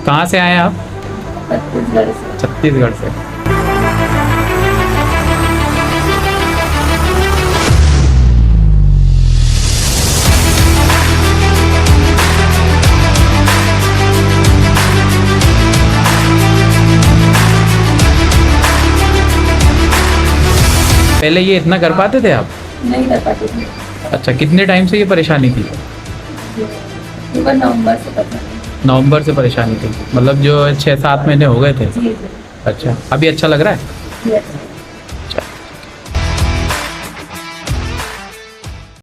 कहाँ से आए आप? छत्तीसगढ़ से। छत्तीसगढ़ से। पहले ये इतना कर पाते थे आप? नहीं कर पाती थी। अच्छा, कितने टाइम से ये परेशानी थी? नवंबर से पता नहीं। नवंबर से परेशानी थी, मतलब जो 6-7 महीने हो गए थे। जी जी। अच्छा, अभी अच्छा लग रहा है? यस।